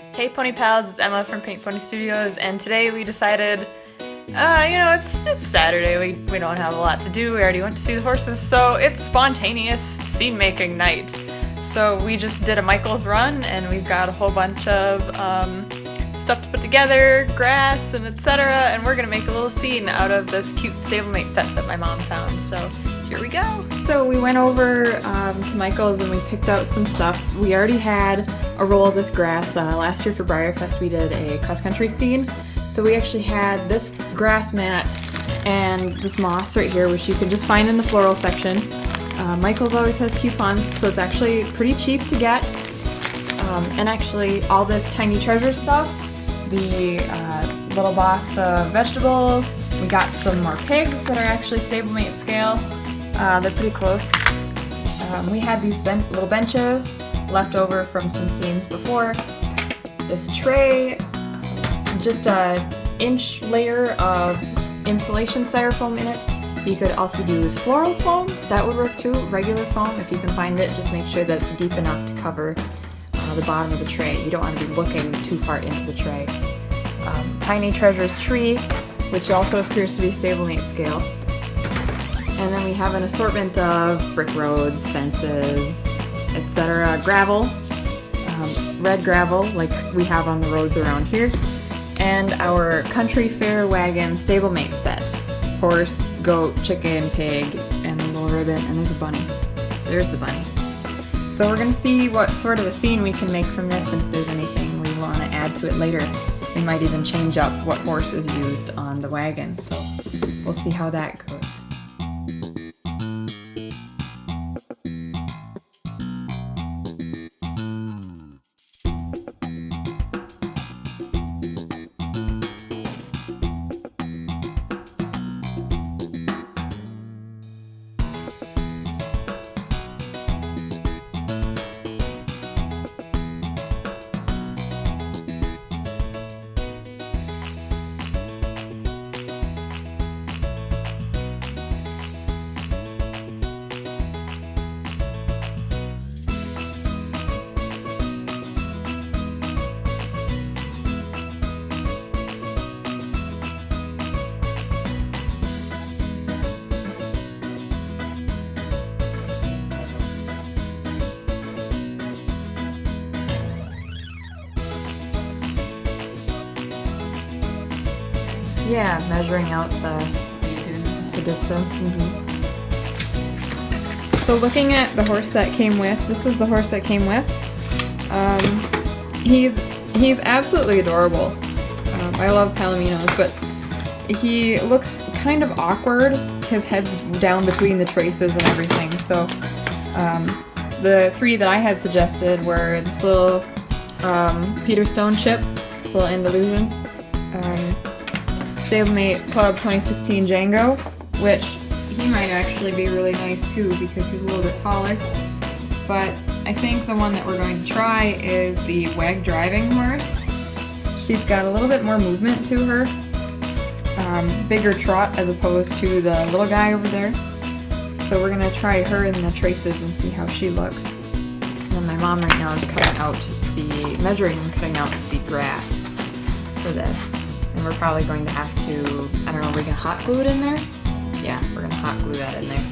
Hey Pony Pals, it's Emma from Paint Pony Studios, and today we decided, it's Saturday, we don't have a lot to do, we already went to see the horses, so it's spontaneous scene-making night. So we just did a Michael's run, and we've got a whole bunch of stuff to put together, grass, and etc., and we're gonna make a little scene out of this cute stablemate set that my mom found, so here we go. So we went over to Michael's and we picked out some stuff. We already had a roll of this grass. Last year for Breyer Fest we did a cross-country scene. So we actually had this grass mat and this moss right here, which you can just find in the floral section. Michael's always has coupons, so it's actually pretty cheap to get. And actually all this tiny treasure stuff, the little box of vegetables, we got some more pigs that are actually stablemate scale. They're pretty close. We had these little benches left over from some scenes before. This tray, just an inch layer of insulation styrofoam in it. You could also use floral foam, that would work too. Regular foam, if you can find it, just make sure that it's deep enough to cover the bottom of the tray. You don't want to be looking too far into the tray. Tiny Treasures tree, which also appears to be stablemate scale. And then we have an assortment of brick roads, fences, etc. Gravel, red gravel like we have on the roads around here. And our country fair wagon stablemate set. Horse, goat, chicken, pig, and the little ribbon, and there's a bunny. There's the bunny. So we're gonna see what sort of a scene we can make from this, and if there's anything we wanna add to it later. We might even change up what horse is used on the wagon, so we'll see how that goes. Yeah, measuring out the distance. So looking at the horse that came with, this is the horse that came with. He's absolutely adorable. I love Palominos, but he looks kind of awkward. His head's down between the traces and everything. So the three that I had suggested were this little Peter Stone chip, this little Andalusian. Stablemate Club 2016 Django, which he might actually be really nice too because he's a little bit taller. But I think the one that we're going to try is the Wag driving horse. She's got a little bit more movement to her, bigger trot as opposed to the little guy over there. So we're gonna try her in the traces and see how she looks. And my mom right now is measuring and cutting out the grass for this. And we're probably going to have to, I don't know, we're gonna hot glue it in there? Yeah, we're gonna hot glue that in there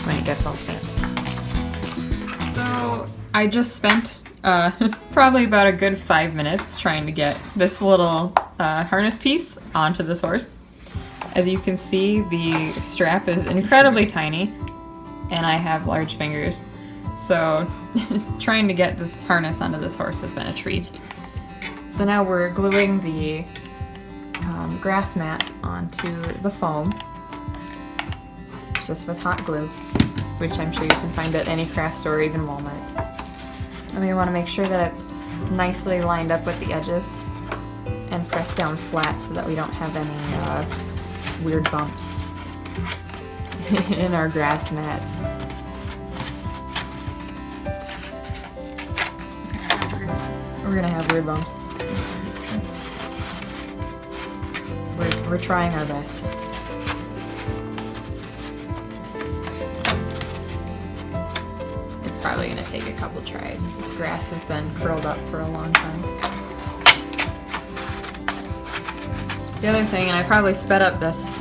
when it gets all set. So I just spent probably about a good 5 minutes trying to get this little harness piece onto this horse. As you can see, the strap is incredibly tiny, and I have large fingers. So trying to get this harness onto this horse has been a treat. So now we're gluing the grass mat onto the foam, just with hot glue, which I'm sure you can find at any craft store or even Walmart. And we want to make sure that it's nicely lined up with the edges and pressed down flat so that we don't have any weird bumps in our grass mat. We're gonna have weird bumps. We're trying our best. probably gonna take a couple tries. This grass has been curled up for a long time. The other thing, and I probably sped up this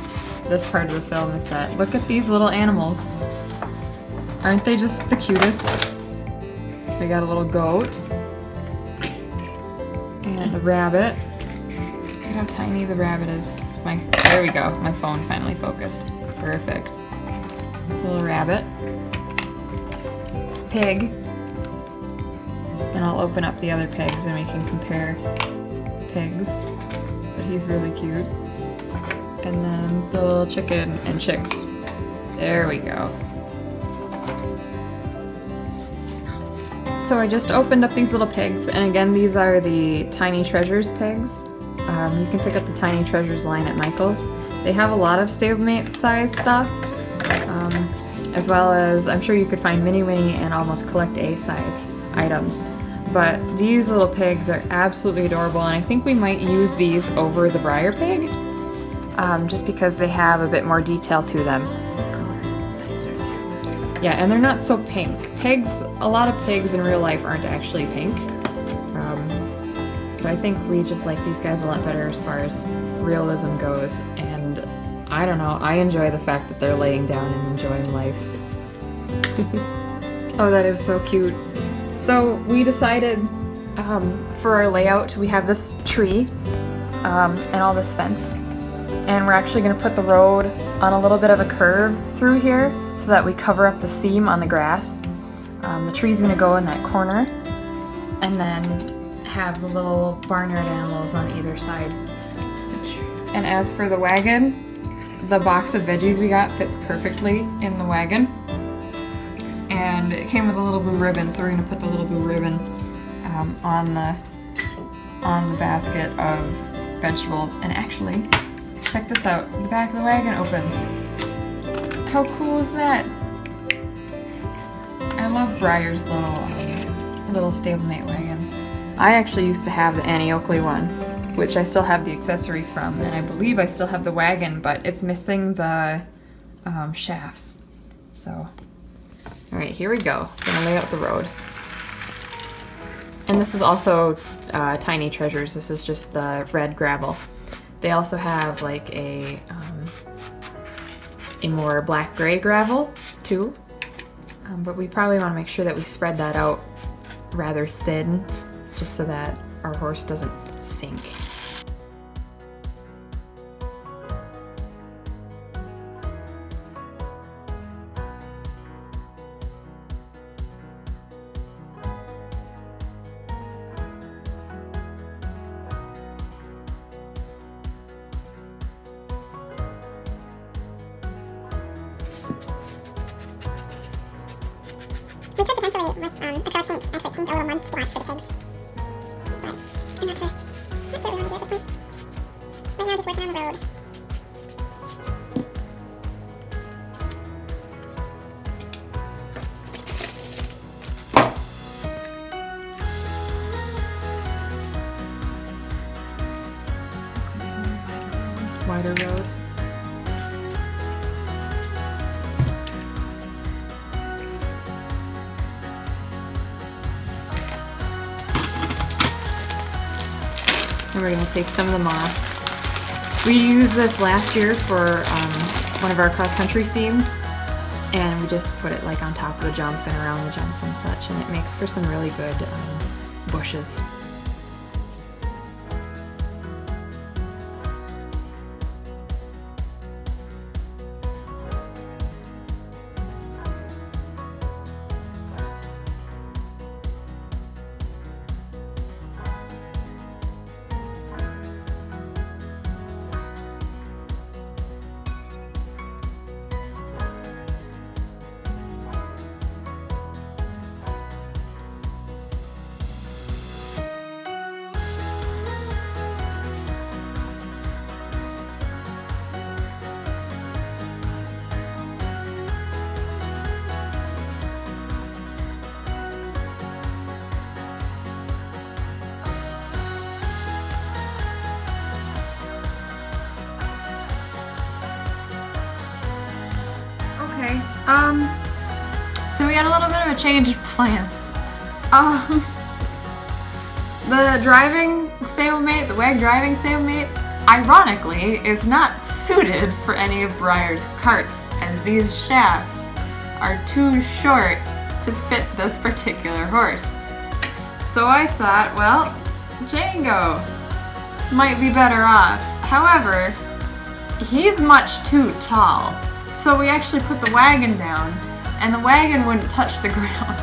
part of the film, is that look at these little animals. Aren't they just the cutest? We got a little goat and a rabbit. Look at how tiny the rabbit is. There we go. My phone finally focused. Perfect. Little rabbit. Pig. And I'll open up the other pigs and we can compare pigs. But he's really cute. And then the little chicken and chicks. There we go. So I just opened up these little pigs, and again, these are the Tiny Treasures pigs. You can pick up the Tiny Treasures line at Michael's. They have a lot of stablemate size stuff, as well as I'm sure you could find mini and almost collect A size items. But these little pigs are absolutely adorable, and I think we might use these over the Breyer pig, just because they have a bit more detail to them. Yeah, and they're not so pink. A lot of pigs in real life aren't actually pink. So I think we just like these guys a lot better as far as realism goes. And I don't know, I enjoy the fact that they're laying down and enjoying life. Oh, that is so cute. So we decided for our layout, we have this tree and all this fence. And we're actually gonna put the road on a little bit of a curve through here so that we cover up the seam on the grass. The tree's gonna go in that corner and then have the little barnyard animals on either side. And as for the wagon, the box of veggies we got fits perfectly in the wagon. And it came with a little blue ribbon, so we're gonna put the little blue ribbon on the basket of vegetables. And actually, check this out, the back of the wagon opens. How cool is that? I love Breyer's little stablemate wagons. I actually used to have the Annie Oakley one, which I still have the accessories from, and I believe I still have the wagon, but it's missing the shafts. So, alright, here we go. Gonna lay out the road. And this is also Tiny Treasures. This is just the red gravel. They also have like a more black-gray gravel too, but we probably want to make sure that we spread that out rather thin, just so that our horse doesn't sink. We could potentially, with acrylic paint, actually paint a little mud splash for the pigs. But I'm not sure. Not sure what we want to do at this point. Right now, just working on the road. Wider road. And we're going to take some of the moss. We used this last year for one of our cross-country scenes, and we just put it like on top of the jump and around the jump and such, and it makes for some really good bushes. So we had a little bit of a change of plans. The driving stablemate, the WAG driving stablemate, ironically, is not suited for any of Breyer's carts, as these shafts are too short to fit this particular horse. So I thought, well, Django might be better off. However, he's much too tall. So we actually put the wagon down, and the wagon wouldn't touch the ground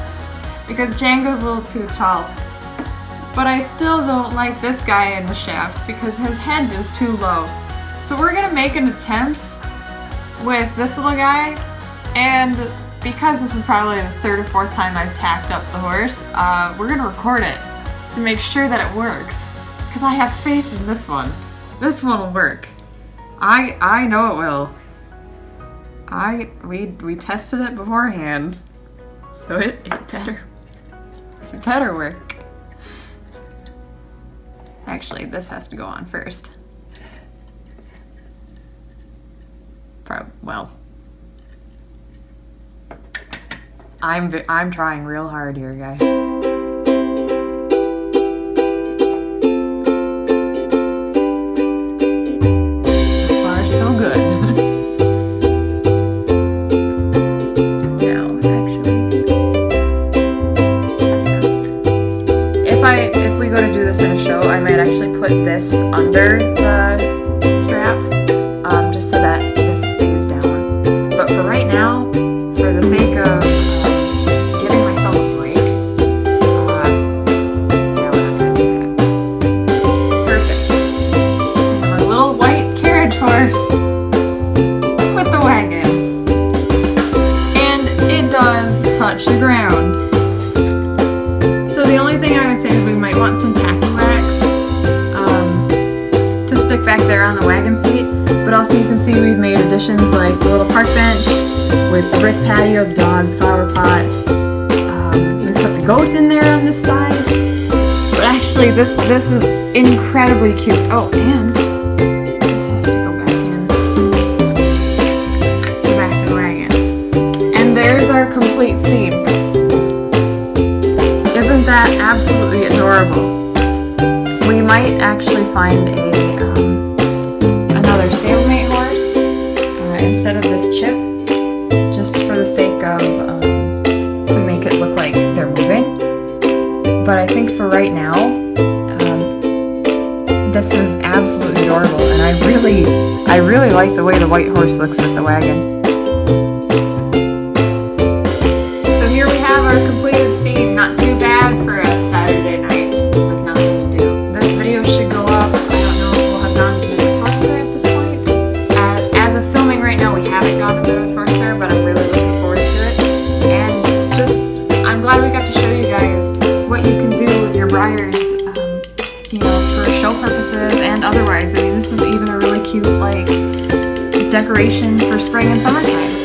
because Django's a little too tall. But I still don't like this guy in the shafts because his head is too low. So we're gonna make an attempt with this little guy, and because this is probably the third or fourth time I've tacked up the horse, we're gonna record it to make sure that it works. Because I have faith in this one. This one will work. I know it will. We tested it beforehand, so it better work. Actually, this has to go on first. Well, I'm trying real hard here, guys. So far, so good. Now, actually, if we go to do this in a show, I might actually put this under the strap, just so that this stays down. But for right now, for the sake of giving myself a break, yeah, we're not gonna do that. Perfect. Our little white carriage horse with the wagon. And it does touch the ground. So the only thing I would say is we might want some tacky wax to stick back there on the wagon seat. But also you can see we've made additions like the little park bench with the brick patio, the dog's flower pot. We put the goat in there on this side. But actually this is incredibly cute. Oh, and this has to go back in. Go back to the wagon. And there's our complete scene. Isn't that absolutely adorable? We might actually find another stablemate horse instead of this chip, just for the sake of to make it look like they're moving. But I think for right now, this is absolutely adorable, and I really like the way the white horse looks with the wagon. So here we have our completed scene. Not too bad for a Saturday night with nothing to do. This video should go up. I don't know if we'll have gone to the horse fair at this point. As of filming right now, we haven't gone to the horse fair, but I'm really looking forward to it. And I'm glad we got to show you guys what you can do with your Breyers, for show purposes and otherwise. I mean, this is even a really cute, decoration for spring and summertime.